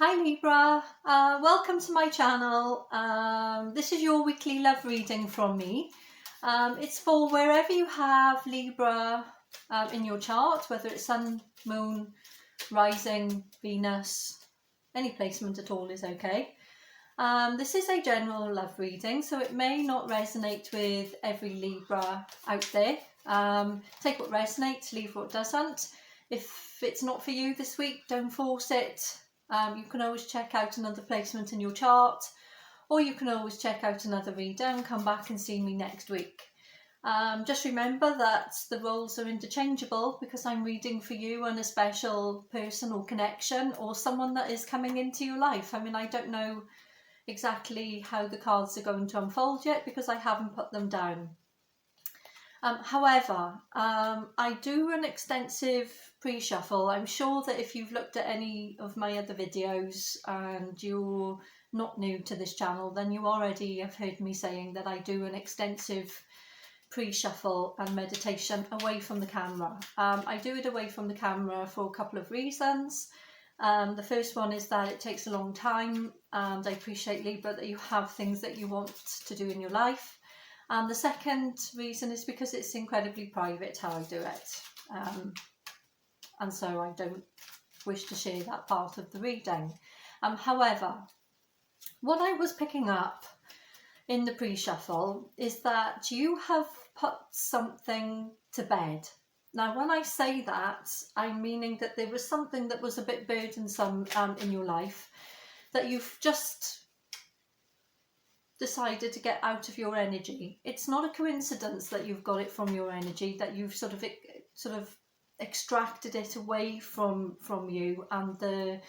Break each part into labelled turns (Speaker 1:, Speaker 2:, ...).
Speaker 1: Hi Libra, welcome to my channel. This is your weekly love reading from me. It's for wherever you have Libra in your chart, whether it's Sun, Moon, Rising, Venus, any placement at all is okay. This is a general love reading, so it may not resonate with every Libra out there. Take what resonates, leave what doesn't. If it's not for you this week, don't force it. You can always check out another placement in your chart, or you can always check out another reader and come back and see me next week. Just remember that the roles are interchangeable because I'm reading for you and a special person or connection or someone that is coming into your life. I mean, I don't know exactly how the cards are going to unfold yet because I haven't put them down. However, I do an extensive pre-shuffle. I'm sure that if you've looked at any of my other videos and you're not new to this channel, then you already have heard me saying that I do an extensive pre-shuffle and meditation away from the camera. I do it away from the camera for a couple of reasons. The first one is that it takes a long time, and I appreciate, Libra, that you have things that you want to do in your life. And the second reason is because it's incredibly private how I do it. And so I don't wish to share that part of the reading. However, what I was picking up in the pre-shuffle is that you have put something to bed. Now, when I say that, I'm meaning that there was something that was a bit burdensome in your life that you've just decided to get out of your energy. It's not a coincidence that you've got it from your energy, that you've sort of extracted it away from you and the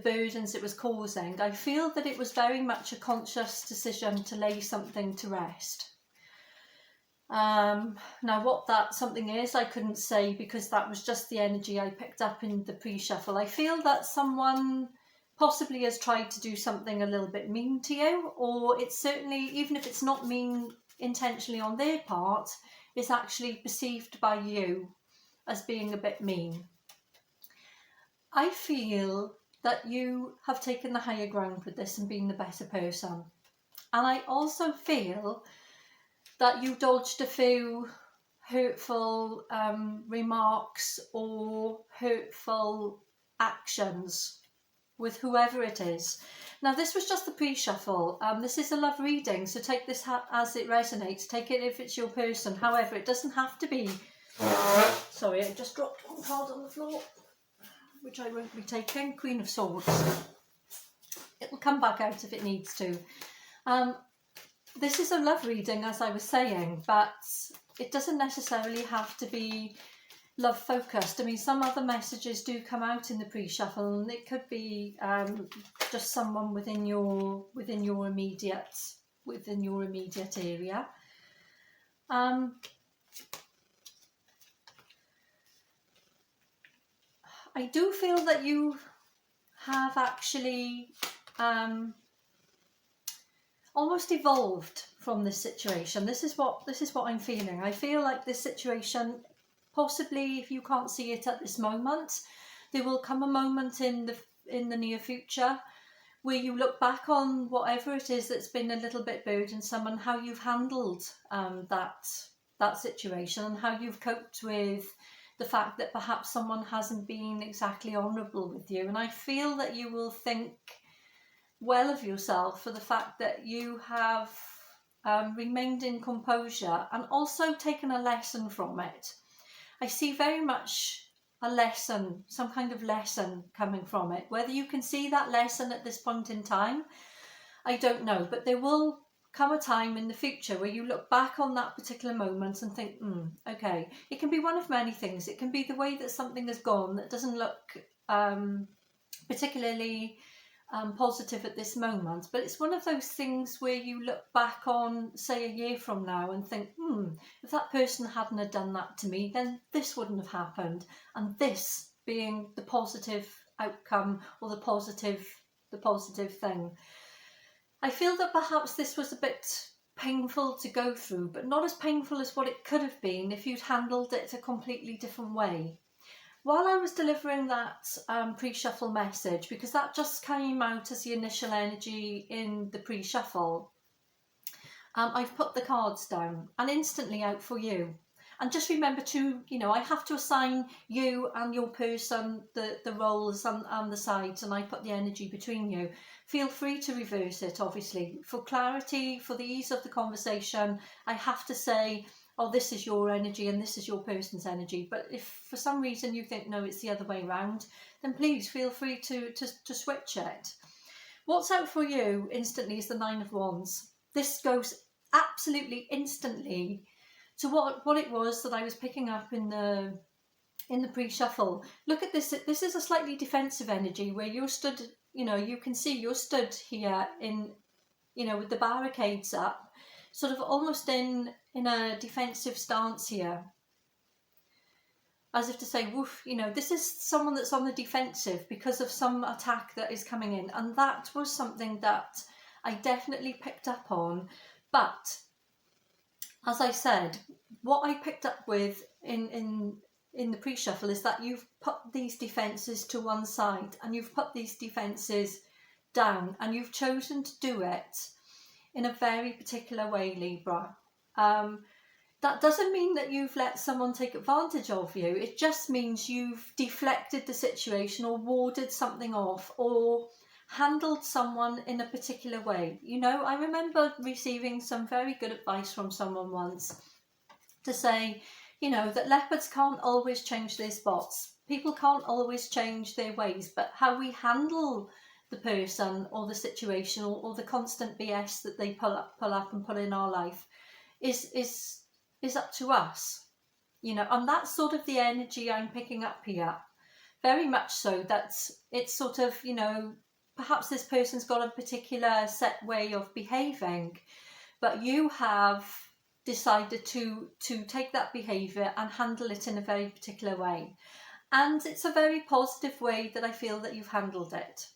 Speaker 1: burdens it was causing. I feel that it was very much a conscious decision to lay something to rest. Now what that something is, I couldn't say because that was just the energy I picked up in the pre-shuffle. I feel that someone possibly has tried to do something a little bit mean to you, or it's certainly, even if it's not mean intentionally on their part, it's actually perceived by you as being a bit mean. I feel that you have taken the higher ground with this and been the better person. And I also feel that you dodged a few hurtful remarks or hurtful actions with whoever it is. Now, this was just the pre-shuffle. This is a love reading, so take this as it resonates. Take it if it's your person. However, it doesn't have to be. Sorry, I just dropped one card on the floor, which I won't be taking. Queen of Swords. It will come back out if it needs to. This is a love reading, as I was saying, but it doesn't necessarily have to be love focused. I mean, some other messages do come out in the pre-shuffle, and it could be just someone within your immediate area. I do feel that you have actually almost evolved from this situation. This is what I'm feeling. I feel like this situation, possibly if you can't see it at this moment, there will come a moment in the near future where you look back on whatever it is that's been a little bit burdensome and how you've handled that situation and how you've coped with the fact that perhaps someone hasn't been exactly honourable with you. And I feel that you will think well of yourself for the fact that you have remained in composure and also taken a lesson from it. I see very much a lesson, some kind of lesson coming from it. Whether you can see that lesson at this point in time, I don't know. But there will come a time in the future where you look back on that particular moment and think, okay. It can be one of many things. It can be the way that something has gone that doesn't look particularly positive at this moment, but it's one of those things where you look back on, say, a year from now and think, if that person hadn't have done that to me, then this wouldn't have happened, and this being the positive outcome or the positive thing. I feel that perhaps this was a bit painful to go through, but not as painful as what it could have been if you'd handled it a completely different way. while I was delivering that pre-shuffle message, because that just came out as the initial energy in the pre-shuffle, I've put the cards down and instantly out for you. And just remember to, you know, I have to assign you and your person the roles and the sides, and I put the energy between you. Feel free to reverse it, obviously. For clarity, for the ease of the conversation, I have to say, oh, this is your energy and this is your person's energy. But if for some reason you think, no, it's the other way around, then please feel free to switch it. What's out for you instantly is the Nine of Wands. This goes absolutely instantly to what it was that I was picking up in the pre-shuffle. Look at this. This is a slightly defensive energy where you're stood, you know, you can see you're stood here in, you know, with the barricades up, sort of almost in a defensive stance here. As if to say, woof, you know, this is someone that's on the defensive because of some attack that is coming in. And that was something that I definitely picked up on. But as I said, what I picked up with in the pre-shuffle is that you've put these defences to one side and you've put these defences down, and you've chosen to do it in a very particular way, Libra. That doesn't mean that you've let someone take advantage of you. It just means you've deflected the situation or warded something off or handled someone in a particular way. You know, I remember receiving some very good advice from someone once to say, you know, that leopards can't always change their spots. People can't always change their ways, but how we handle the person or the situation or the constant BS that they pull up and put in our life is up to us, you know. And that's sort of the energy I'm picking up here, very much so. That's, it's sort of, you know, perhaps this person's got a particular set way of behaving, but you have decided to take that behaviour and handle it in a very particular way. And it's a very positive way that I feel that you've handled it.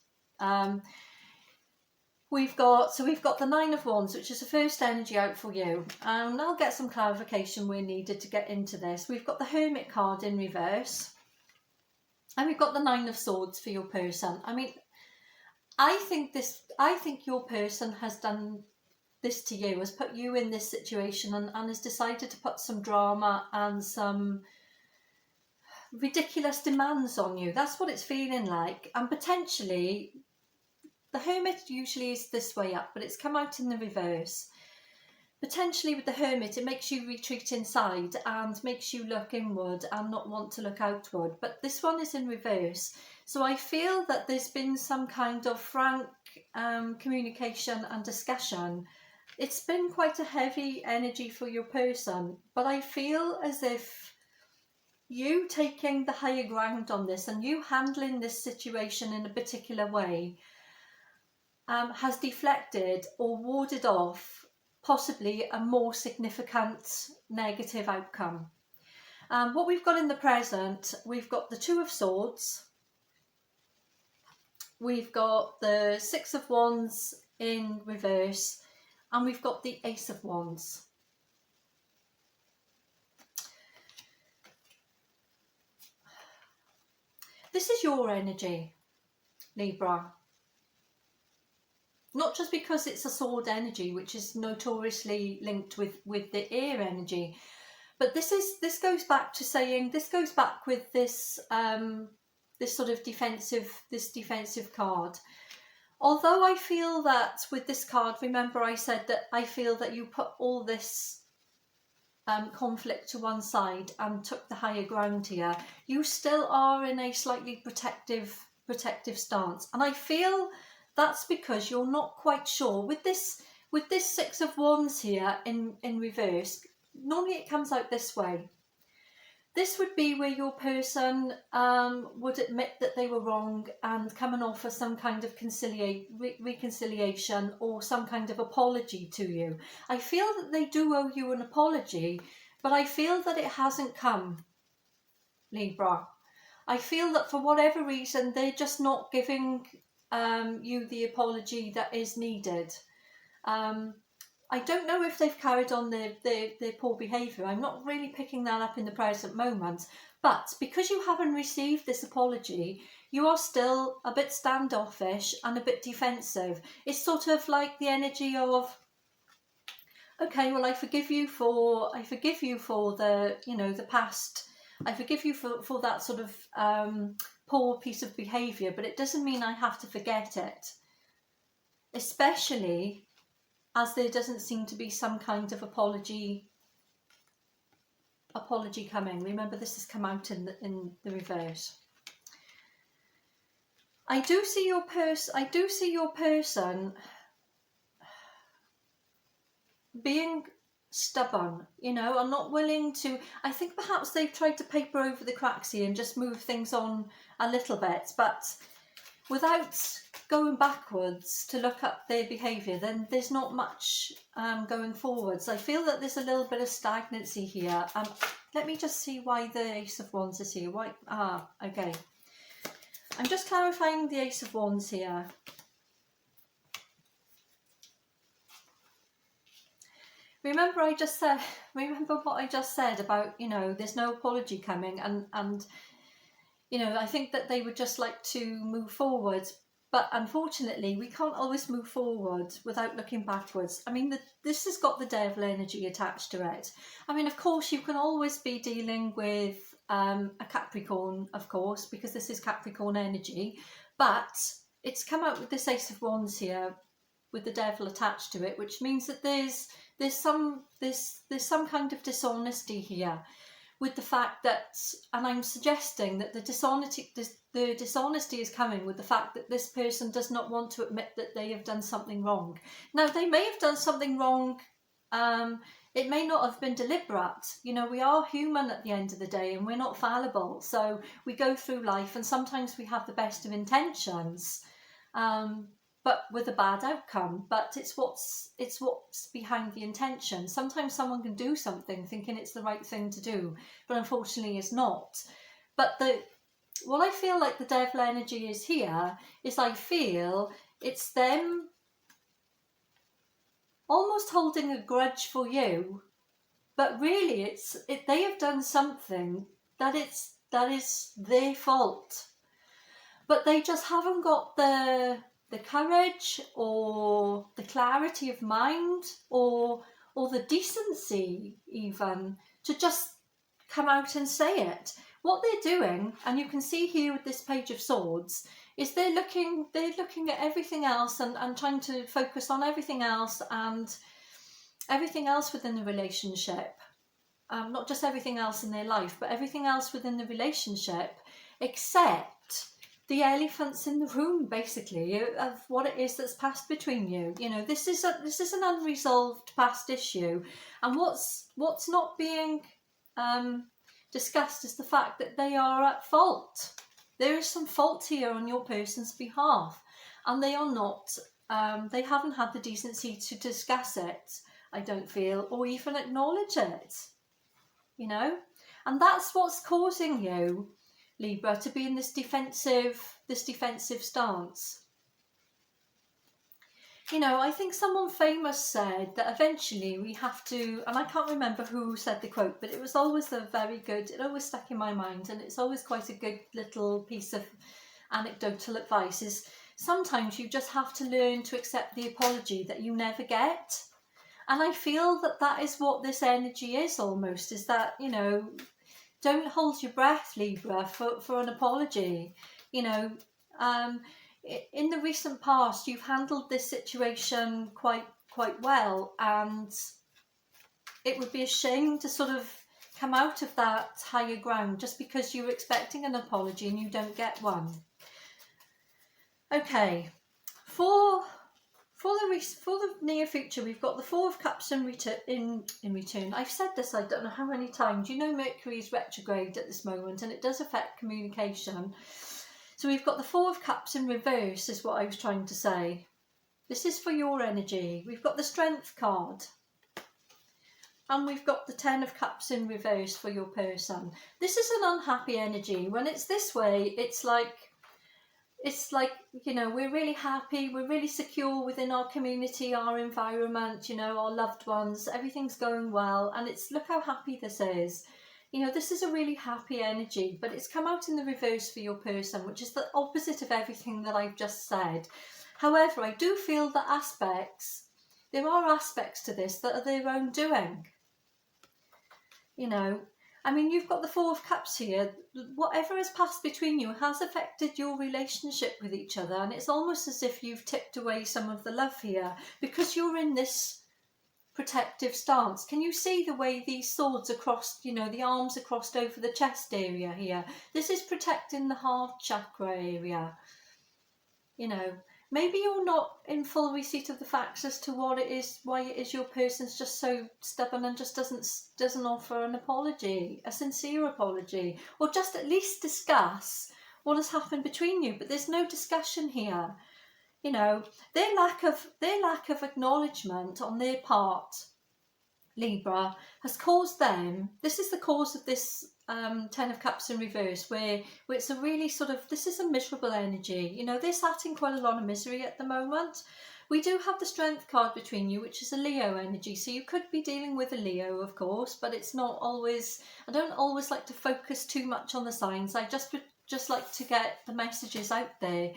Speaker 1: We've got the Nine of Wands, which is the first energy out for you. And I'll get some clarification where needed to get into this. We've got the Hermit card in reverse. And we've got the Nine of Swords for your person. I mean, I think your person has done this to you, has put you in this situation and has decided to put some drama and some ridiculous demands on you. That's what it's feeling like. And potentially, the Hermit usually is this way up, but it's come out in the reverse. Potentially with the Hermit, it makes you retreat inside and makes you look inward and not want to look outward. But this one is in reverse. So I feel that there's been some kind of frank communication and discussion. It's been quite a heavy energy for your person, but I feel as if you taking the higher ground on this and you handling this situation in a particular way has deflected or warded off possibly a more significant negative outcome. What we've got in the present, we've got the Two of Swords, we've got the Six of Wands in reverse, and we've got the Ace of Wands. This is your energy, Libra. Not just because it's a sword energy, which is notoriously linked with the air energy, but this goes back to saying, this goes back with this this sort of defensive card. Although I feel that with this card, remember I said that I feel that you put all this conflict to one side and took the higher ground here, you still are in a slightly protective stance, and I feel that's because you're not quite sure with this Six of Wands here in reverse. Normally it comes out this way. This would be where your person would admit that they were wrong and come and offer some kind of reconciliation or some kind of apology to you. I feel that they do owe you an apology, but I feel that it hasn't come, Libra. I feel that for whatever reason, they're just not giving you the apology that is needed. I don't know if they've carried on their poor behaviour. I'm not really picking that up in the present moment. But because you haven't received this apology, you are still a bit standoffish and a bit defensive. It's sort of like the energy of, okay, well, I forgive you for the, you know, the past. I forgive you for that sort of poor piece of behaviour, but it doesn't mean I have to forget it. Especially as there doesn't seem to be some kind of apology coming. Remember, this has come out in the reverse. I do see your person being stubborn, you know, and not willing to. I think perhaps they've tried to paper over the cracks here and just move things on a little bit, but without going backwards to look at their behaviour, then there's not much going forwards. I feel that there's a little bit of stagnancy here. Let me just see why the Ace of Wands is here. Why? Okay. I'm just clarifying the Ace of Wands here. Remember what I just said about, you know, there's no apology coming, and you know, I think that they would just like to move forward, but unfortunately we can't always move forward without looking backwards. I mean, this has got the devil energy attached to it. I mean, of course, you can always be dealing with a Capricorn, of course, because this is Capricorn energy, but it's come out with this Ace of Wands here with the devil attached to it, which means that there's some kind of dishonesty here, with the fact that, and I'm suggesting that the dishonesty is coming with the fact that this person does not want to admit that they have done something wrong. Now, they may have done something wrong. It may not have been deliberate. You know, we are human at the end of the day, and we're not fallible. So we go through life, and sometimes we have the best of intentions, but with a bad outcome. But it's what's behind the intention. Sometimes someone can do something thinking it's the right thing to do, but unfortunately it's not. But what I feel like the devil energy is here is, I feel it's them almost holding a grudge for you, but really they have done something that is their fault, but they just haven't got the courage or the clarity of mind or the decency even to just come out and say it. What they're doing, and you can see here with this Page of Swords, is they're looking at everything else and trying to focus on everything else and everything else within the relationship. Not just everything else in their life, but everything else within the relationship, except the elephants in the room, basically, of what it is that's passed between you. You know, this is an unresolved past issue, and what's not being discussed is the fact that they are at fault. There is some fault here on your person's behalf, and they are not. They haven't had the decency to discuss it, I don't feel, or even acknowledge it. You know, and that's what's causing you, Libra, to be in this defensive stance. You know, I think someone famous said that eventually we have to, and I can't remember who said the quote, but it was always it always stuck in my mind, and it's always quite a good little piece of anecdotal advice, is sometimes you just have to learn to accept the apology that you never get. And I feel that is what this energy is almost, is that, you know, don't hold your breath, Libra, for an apology. You know, in the recent past, you've handled this situation quite well, and it would be a shame to sort of come out of that higher ground just because you're expecting an apology and you don't get one. Okay, for the near future, we've got the Four of Cups in return. I've said this, I don't know how many times. You know, Mercury is retrograde at this moment, and it does affect communication. So we've got the Four of Cups in reverse, is what I was trying to say. This is for your energy. We've got the Strength card, and we've got the Ten of Cups in reverse for your person. This is an unhappy energy. When it's this way, it's like, it's like, you know, we're really happy, we're really secure within our community, our environment, you know, our loved ones, everything's going well, and it's, look how happy this is. You know, this is a really happy energy, but it's come out in the reverse for your person, which is the opposite of everything that I've just said. However, I do feel that there are aspects to this that are their own doing. You know, I mean, you've got the Four of Cups here. Whatever has passed between you has affected your relationship with each other, and it's almost as if you've tipped away some of the love here because you're in this protective stance. Can you see the way these swords are crossed, you know, the arms are crossed over the chest area here? This is protecting the heart chakra area. You know, maybe you're not in full receipt of the facts as to what it is, why it is your person's just so stubborn and just doesn't offer an apology, a sincere apology, or just at least discuss what has happened between you. But there's no discussion here. You know, their lack of acknowledgement on their part, Libra, has caused them, this is the cause of this Ten of Cups in reverse, where it's a really sort of, this is a miserable energy. You know, they're sat in quite a lot of misery at the moment. We do have the Strength card between you, which is a Leo energy. So you could be dealing with a Leo, of course, but it's not always, I don't always like to focus too much on the signs. I just like to get the messages out there.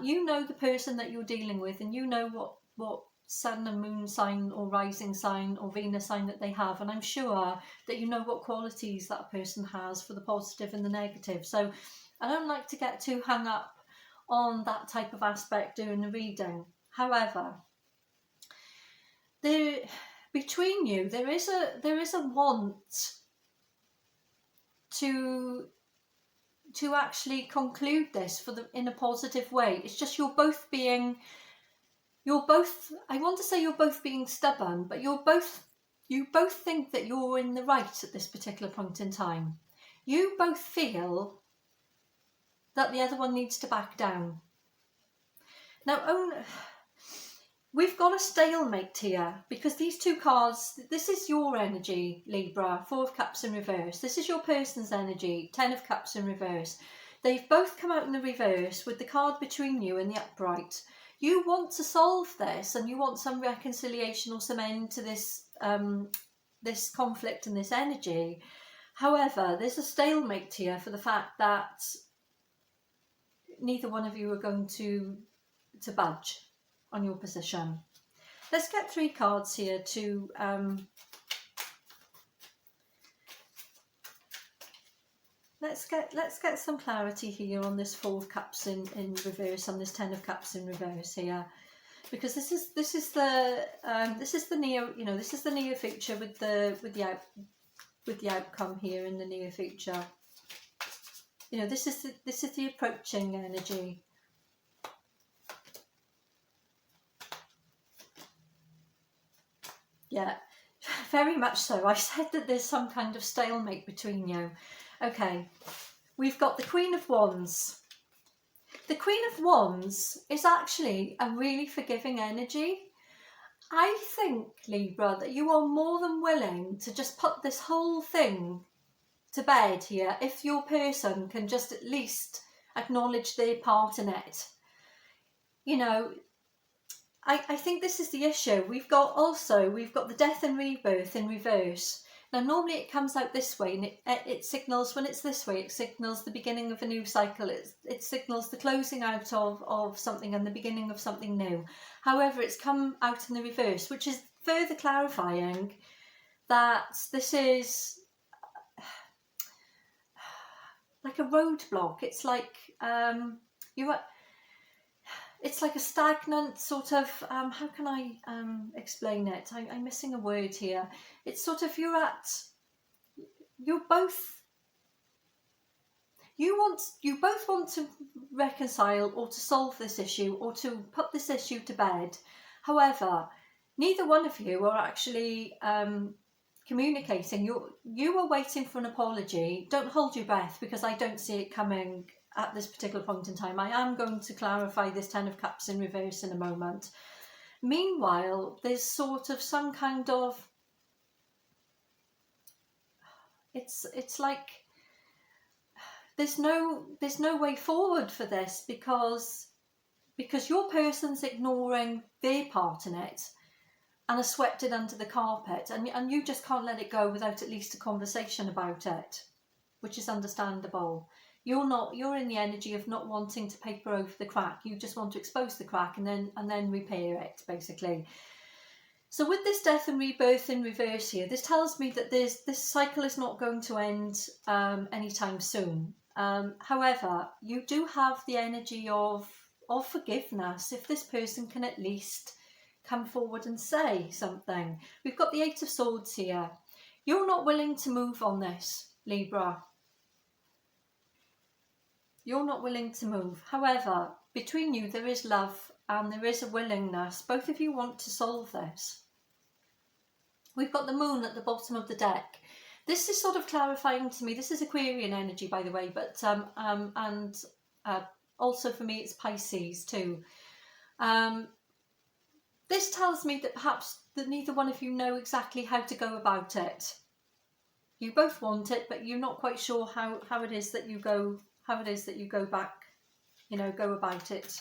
Speaker 1: You know the person that you're dealing with, and you know what sun and moon sign or rising sign or Venus sign that they have, and I'm sure that you know what qualities that person has for the positive and the negative. So I don't like to get too hung up on that type of aspect during the reading. However, between you there is a want to actually conclude this in a positive way. It's just you're both, I want to say you're both being stubborn, but you both think that you're in the right at this particular point in time. You both feel that the other one needs to back down. Now, we've got a stalemate here because these two cards, this is your energy, Libra, Four of Cups in reverse. This is your person's energy, Ten of Cups in reverse. They've both come out in the reverse with the card between you and the upright. You want to solve this and you want some reconciliation or some end to this this conflict and this energy. However, there's a stalemate here for the fact that neither one of you are going to budge on your position. Let's get 3 cards here to let's get some clarity here on this Four of Cups in reverse, on this Ten of Cups in reverse here, because this is the near, you know, this is the near future with the outcome here in the near future. You know, this is the approaching energy. Yeah, very much so. I said that there's some kind of stalemate between you. Okay, we've got the Queen of Wands. The Queen of Wands is actually a really forgiving energy. I think, Libra, that you are more than willing to just put this whole thing to bed here if your person can just at least acknowledge their part in it. You know, I think this is the issue. We've got the Death and Rebirth in reverse. Now, normally it comes out this way, and it signals, when it's this way, it signals the beginning of a new cycle. It signals the closing out of something and the beginning of something new. However, it's come out in the reverse, which is further clarifying that this is like a roadblock. It's like it's like a stagnant sort of, how can I explain it? I'm missing a word here. It's sort of, you both want to reconcile or to solve this issue or to put this issue to bed. However, neither one of you are actually communicating. You are waiting for an apology. Don't hold your breath, because I don't see it coming at this particular point in time. I am going to clarify this Ten of Cups in reverse in a moment. Meanwhile, there's sort of some kind of, it's like there's no way forward for this, because your person's ignoring their part in it and has swept it under the carpet, and you just can't let it go without at least a conversation about it, which is understandable. You're in the energy of not wanting to paper over the crack. You just want to expose the crack and then repair it, basically. So with this death and rebirth in reverse here, this tells me that this cycle is not going to end anytime soon. However, you do have the energy of forgiveness if this person can at least come forward and say something. We've got the 8 of Swords here. You're not willing to move on this, Libra. You're not willing to move. However, between you there is love and there is a willingness. Both of you want to solve this. We've got the Moon at the bottom of the deck. This is sort of clarifying to me. This is Aquarian energy, by the way, but also for me it's Pisces too. This tells me that perhaps that neither one of you know exactly how to go about it. You both want it, but you're not quite sure how it is that you go back, go about it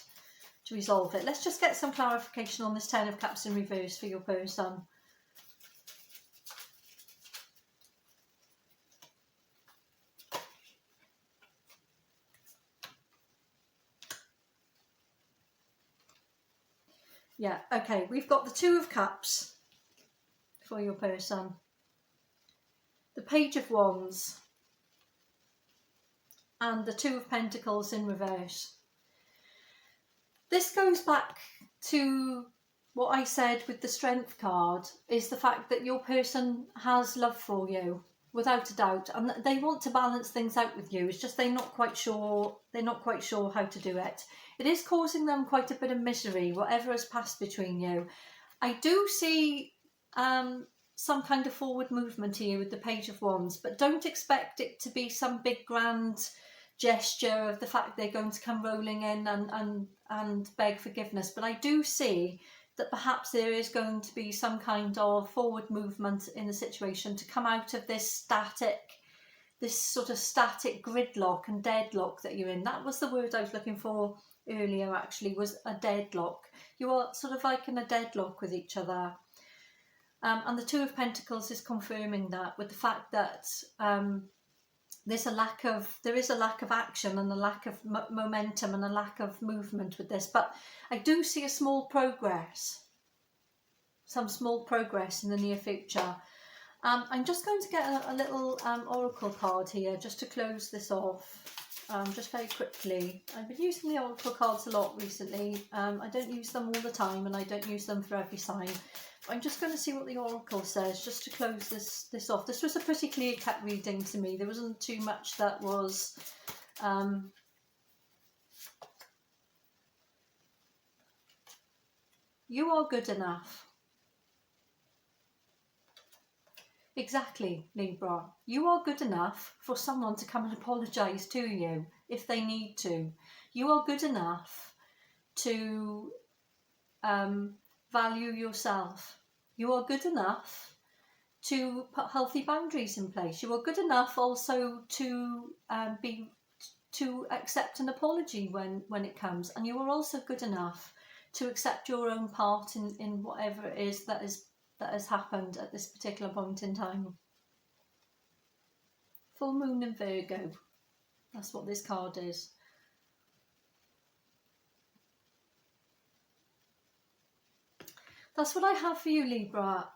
Speaker 1: to resolve it. Let's just get some clarification on this 10 of Cups in reverse for your person. Yeah, okay, we've got the 2 of Cups for your person, the Page of Wands, and the 2 of Pentacles in reverse. This goes back to what I said with the Strength card, is the fact that your person has love for you, without a doubt, and they want to balance things out with you. It's just they're not quite sure how to do it. It is causing them quite a bit of misery, whatever has passed between you. I do see some kind of forward movement here with the Page of Wands, but don't expect it to be some big grand gesture of the fact they're going to come rolling in and beg forgiveness. But I do see that perhaps there is going to be some kind of forward movement in the situation to come out of this sort of static gridlock and deadlock that you're in. That was the word I was looking for earlier, actually, was a deadlock. You are sort of like in a deadlock with each other. And the 2 of Pentacles is confirming that, with the fact that there is a lack of action and a lack of momentum and a lack of movement with this. But I do see some small progress in the near future. I'm just going to get a little oracle card here just to close this off. Just very quickly. I've been using the oracle cards a lot recently. I don't use them all the time, and I don't use them for every sign. But I'm just going to see what the oracle says just to close this off. This was a pretty clear-cut reading to me. There wasn't too much that was you are good enough. Exactly, Libra. You are good enough for someone to come and apologise to you if they need to. You are good enough to value yourself. You are good enough to put healthy boundaries in place. You are good enough also to accept an apology when it comes, and you are also good enough to accept your own part in whatever it is that has happened at this particular point in time. Full moon in Virgo. That's what this card is. That's what I have for you, Libra.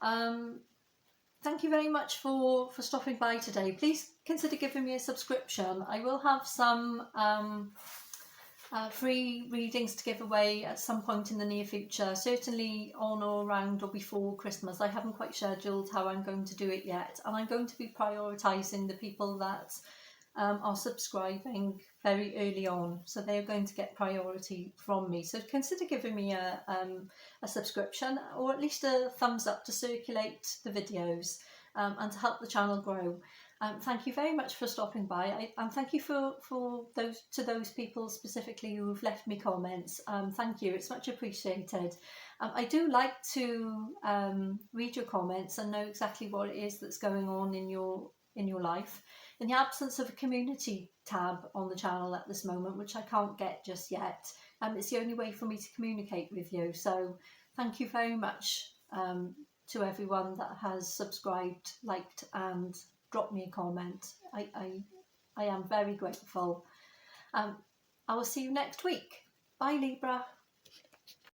Speaker 1: Thank you very much for stopping by today. Please consider giving me a subscription. I will have some free readings to give away at some point in the near future, certainly on or around or before Christmas. I haven't quite scheduled how I'm going to do it yet, and I'm going to be prioritising the people that are subscribing very early on, so they're going to get priority from me. So consider giving me a subscription, or at least a thumbs up to circulate the videos and to help the channel grow. Thank you very much for stopping by, and thank you for those people specifically who've left me comments. Thank you, it's much appreciated. I do like to read your comments and know exactly what it is that's going on in your life. in the absence of a community tab on the channel at this moment, which I can't get just yet, it's the only way for me to communicate with you. So thank you very much to everyone that has subscribed, liked and dropped me a comment. I am very grateful. I will see you next week. Bye, Libra.